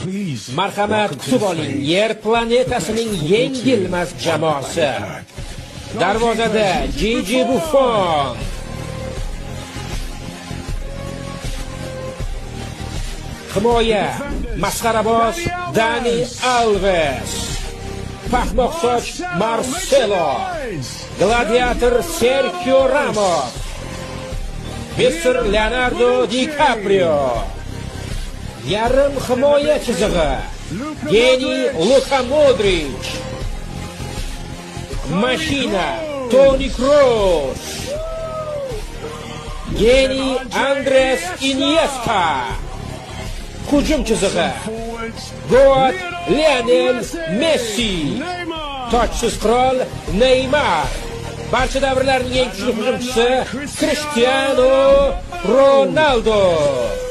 Marhamat kutib oling, Yer planetasining yengilmas jamoasi. Darvozada Gigi Buffon. Himoya masxaraboz Dani Alves. Paxmoqsoch Marcelo. Gladiator Sergio Ramos. Mr. Leonardo DiCaprio. Yarim himoya chizig'i Geni Luka Modric. Mashina Toni Kroos. Geni Andres Iniesta. Hujum chizig'i Goat Lionel Messi. Tochsiz qirol Neymar. Barcha davrlarning eng kuchli hujumchisi Cristiano Ronaldo.